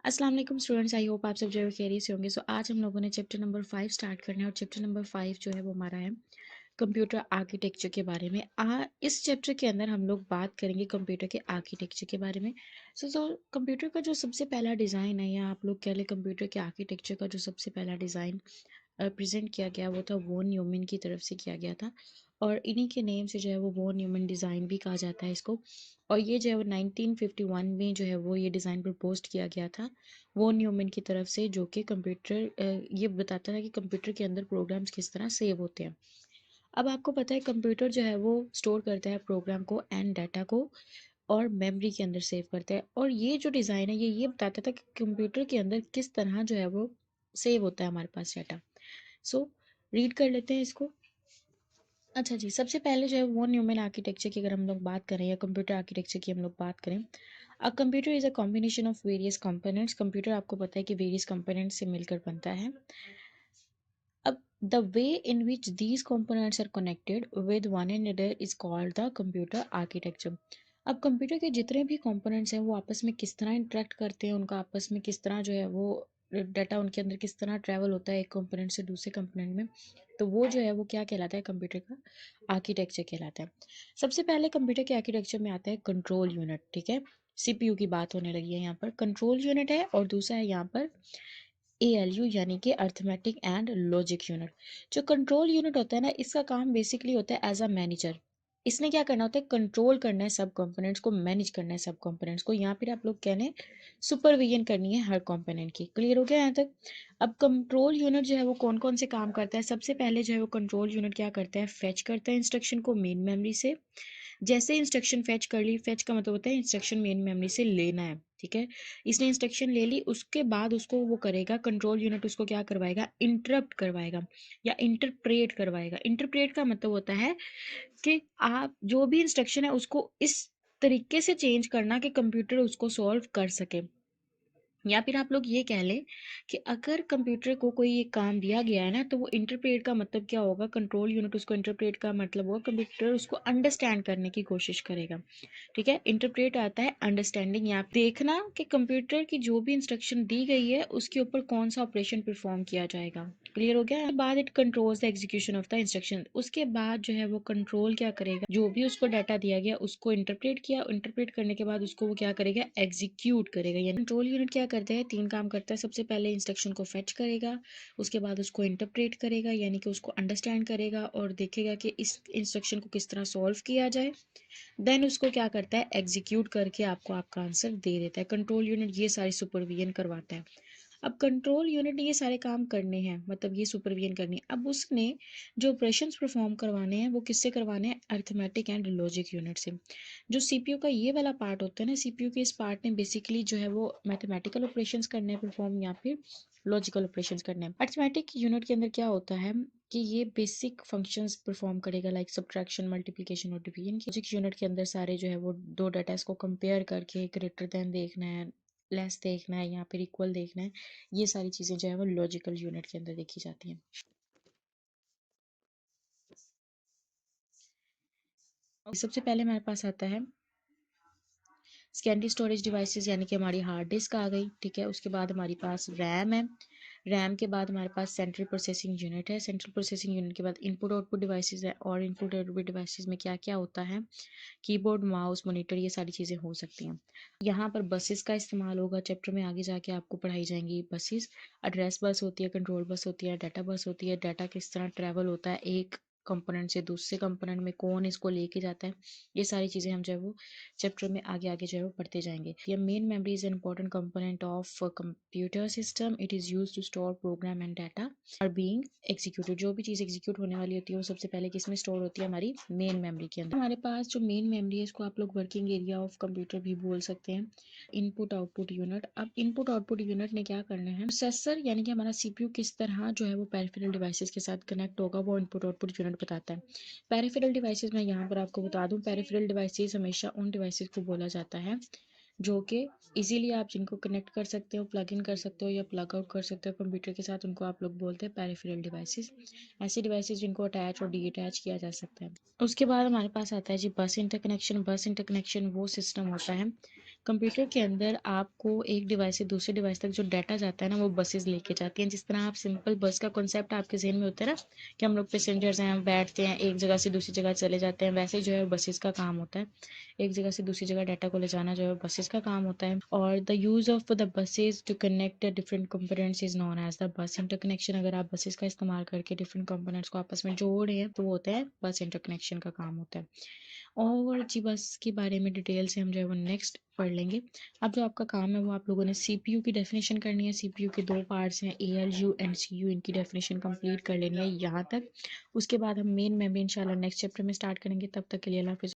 अस्सलाम वालेकुम students, I hope आप सब जो है खैरियत से होंगे। आज हम लोगों ने चैप्टर नंबर 5 स्टार्ट करना है और चैप्टर नंबर 5 जो है वो हमारा है कंप्यूटर आर्किटेक्चर के बारे में। इस चैप्टर के अंदर हम लोग बात करेंगे कंप्यूटर के आर्किटेक्चर के बारे में। सो कंप्यूटर का जो सबसे पहला डिज़ाइन है, या आप लोग कह लें कंप्यूटर के आर्किटेक्चर का जो सबसे पहला डिज़ाइन प्रेजेंट किया गया, वो था वॉन न्यूमैन की तरफ से किया गया था। और इन्हीं के नेम से जो है वो वॉन न्यूमैन डिज़ाइन भी कहा जाता है इसको। और ये जो है वो 1951 में जो है वो ये डिज़ाइन प्रपोज किया गया था वॉन न्यूमैन की तरफ से, जो कि कंप्यूटर ये बताता था कि कंप्यूटर के अंदर प्रोग्राम्स किस तरह सेव होते हैं। अब आपको पता है कंप्यूटर जो है वो स्टोर करता है प्रोग्राम को एंड डाटा को, और मेमोरी के अंदर सेव करता है। और ये जो डिज़ाइन है ये बताता था कि कंप्यूटर के अंदर किस तरह जो है वो सेव होता है हमारे पास डाटा। सो रीड कर लेते हैं इसको। अच्छा जी, सबसे पहले जो है वो न्यूमैन आर्किटेक्चर की अगर हम लोग बात करें, या कंप्यूटर आर्किटेक्चर की हम लोग बात करें, a computer is a combination of various components. Computer आपको पता है कि वेरियस कंपोनेंट्स से मिलकर बनता है। अब the way in which these components are connected with one another is called the computer architecture. अब कंप्यूटर के जितने भी कंपोनेंट्स हैं वो आपस में किस तरह इंटरेक्ट करते हैं, उनका आपस में किस तरह जो है वो डाटा उनके अंदर किस तरह ट्रैवल होता है एक कंपोनेंट से दूसरे कंपोनेंट में, तो वो जो है वो क्या कहलाता है, कंप्यूटर का आर्किटेक्चर कहलाता है। सबसे पहले कंप्यूटर के आर्किटेक्चर में आता है कंट्रोल यूनिट। ठीक है, सीपीयू की बात होने लगी है यहाँ पर। कंट्रोल यूनिट है और दूसरा है यहाँ पर ALU यानी कि अर्थमेटिक एंड लॉजिक यूनिट। जो कंट्रोल यूनिट होता है ना, इसका काम बेसिकली होता है एज अ मैनेजर। इसने क्या करना होता है, कंट्रोल करना है सब कंपोनेंट्स को, मैनेज करना है सब कंपोनेंट्स को, या फिर आप लोग कह लें सुपरविजन करनी है हर कंपोनेंट की। क्लियर हो गया यहाँ तक? अब कंट्रोल यूनिट जो है वो कौन कौन से काम करता है, सबसे पहले जो है वो कंट्रोल यूनिट क्या करता है, फेच करता है इंस्ट्रक्शन को मेन मेमोरी से। जैसे इंस्ट्रक्शन फेच कर ली, फेच का मतलब होता है इंस्ट्रक्शन मेन मेमोरी से लेना है। ठीक है, इसने इंस्ट्रक्शन ले ली, उसके बाद उसको वो करेगा कंट्रोल यूनिट, उसको क्या करवाएगा, इंटरप्ट करवाएगा या इंटरप्रेट करवाएगा। इंटरप्रेट का मतलब होता है कि आप जो भी इंस्ट्रक्शन है उसको इस तरीके से चेंज करना कि कंप्यूटर उसको सॉल्व कर सके। या फिर आप लोग ये कह लें कि अगर कंप्यूटर को कोई एक काम दिया गया है ना, तो वो इंटरप्रेट का मतलब क्या होगा, कंट्रोल यूनिट उसको इंटरप्रेट का मतलब होगा कंप्यूटर उसको अंडरस्टैंड करने की कोशिश करेगा। ठीक है, इंटरप्रेट आता है अंडरस्टैंडिंग, या देखना कि कंप्यूटर की जो भी इंस्ट्रक्शन दी गई है उसके ऊपर कौन सा ऑपरेशन परफॉर्म किया जाएगा। क्लियर हो गया? उसके बाद it controls the execution of the instruction. उसके बाद जो है वो कंट्रोल क्या करेगा, जो भी उसको डाटा दिया गया उसको इंटरप्रेट किया, इंटरप्रेट करने के बाद उसको वो क्या करेगा, एग्जीक्यूट करेगा। यानी कंट्रोल यूनिट क्या करता है, तीन काम करता है। सबसे पहले इंस्ट्रक्शन को फेच करेगा, उसके बाद उसको इंटरप्रेट करेगा यानी कि उसको अंडरस्टैंड करेगा और देखेगा कि इस इंस्ट्रक्शन को किस तरह सॉल्व किया जाए। देन उसको क्या करता है, एग्जीक्यूट करके आपको आपका आंसर दे देता है। कंट्रोल यूनिट ये सारी सुपरविजन करवाता है। अब कंट्रोल यूनिट ने ये सारे काम करने हैं, मतलब ये सुपरविजन करनी है। अब उसने जो ऑपरेशंस परफॉर्म करवाने हैं वो किससे करवाने हैं, अर्थमेटिक एंड लॉजिक यूनिट से। जो सीपीयू का ये वाला पार्ट होता है ना, सीपीयू के इस पार्ट ने बेसिकली जो है वो मैथमेटिकल ऑपरेशंस करने हैं परफॉर्म, या फिर लॉजिकल ऑपरेशंस करने हैं। अर्थमेटिक यूनिट के अंदर क्या होता है कि ये बेसिक फंक्शंस परफॉर्म करेगा, लाइक सब्ट्रैक्शन, मल्टीप्लिकेशन और डिवीजन। लॉजिक यूनिट के अंदर सारे जो है वो दो डाटा को कंपेयर करके ग्रेटर देन देखना है, लेस देखना है, या फिर इक्वल देखना है। ये सारी चीज़ें जो है वो लॉजिकल यूनिट के अंदर देखी जाती हैं। सबसे पहले हमारे पास आता है सेकेंडरी स्टोरेज डिवाइसेस, यानी कि हमारी हार्ड डिस्क आ गई। ठीक है, उसके बाद हमारे पास रैम है। रैम के बाद हमारे पास सेंट्रल प्रोसेसिंग यूनिट है। सेंट्रल प्रोसेसिंग यूनिट के बाद इनपुट आउटपुट डिवाइसेस है। और इनपुट आउटपुट डिवाइसेस में क्या क्या होता है, कीबोर्ड, माउस, मॉनिटर, ये सारी चीज़ें हो सकती हैं। यहाँ पर बसेस का इस्तेमाल होगा, चैप्टर में आगे जाके आपको पढ़ाई जाएंगी बसेस। एड्रेस बस होती है, कंट्रोल बस होती है, डाटा बस होती है। डाटा किस तरह ट्रैवल होता है एक कंपोनेंट से दूसरे कंपोनेंट में, कौन इसको लेके जाता है, ये सारी चीज़ें हम जो है वो चैप्टर में आगे आगे जो है वो पढ़ते जाएंगे। ये main memory is an important component of computer system. It is use to store program and data are being executed. जो भी चीज़ एग्जीक्यूट होने वाली होती है वो सबसे पहले किस में स्टोर होती है, हमारी मेन मेमोरी के अंदर। हमारे पास जो मेन मेमोरी है इसको आप लोग वर्किंग एरिया ऑफ कंप्यूटर भी बोल सकते हैं। Input output unit. अब इनपुट आउटपुट यूनिट ने क्या करना है, प्रोसेसर यानी कि हमारा सीपीयू किस तरह जो है वो पेरिफेरल डिवाइसेस के साथ कनेक्ट होगा, वो इनपुट आउटपुट यूनिट बताता है। पेरिफेरल डिवाइसेस मैं यहाँ पर आपको बता दूं, पेरिफेरल डिवाइसेस हमेशा उन डिवाइसेस को बोला जाता है जो कि इजीली आप जिनको कनेक्ट कर सकते हो, प्लग इन कर सकते हो या प्लग आउट कर सकते हो कंप्यूटर के साथ, उनको आप लोग बोलते हैं पेरिफेरल डिवाइसेस। ऐसे डिवाइसेस जिनको अटैच और डी अटैच किया जा सकता है। उसके बाद हमारे पास आता है जी बस इंटरकनेक्शन। बस इंटरकनेक्शन वो सिस्टम होता है कंप्यूटर के अंदर आपको एक डिवाइस से दूसरे डिवाइस तक जो डाटा जाता है ना, वो बसेस लेके जाती हैं। जिस तरह आप सिंपल बस का कॉन्सेप्ट आपके ज़हन में होता है ना, कि हम लोग पैसेंजर्स हैं, हम बैठते हैं, एक जगह से दूसरी जगह चले जाते हैं, वैसे जो है बसेस का काम होता है। एक जगह से दूसरी जगह डाटा को ले जाना जो है बसेस का काम होता है। और the use of the buses to connect different components is known as the bus interconnection. अगर आप बसेस का इस्तेमाल करके डिफरेंट कंपोनेंट्स को आपस में जोड़ रहे हैं तो वो होता है बस इंटरकनेक्शन का काम होता है। और जी बस के बारे में डिटेल से हम जो है वो नेक्स्ट पढ़ लेंगे। अब जो आपका काम है वो आप लोगों ने सीपीयू की डेफिनेशन करनी है। सीपीयू के दो पार्ट्स हैं, एएलयू एंड सीयू। इनकी डेफिनेशन कंप्लीट कर लेनी है यहाँ तक। उसके बाद हम मेन मेमोरी इंशाल्लाह नेक्स्ट चैप्टर में स्टार्ट करेंगे। तब तक के लिए अल्लाह हाफिज़।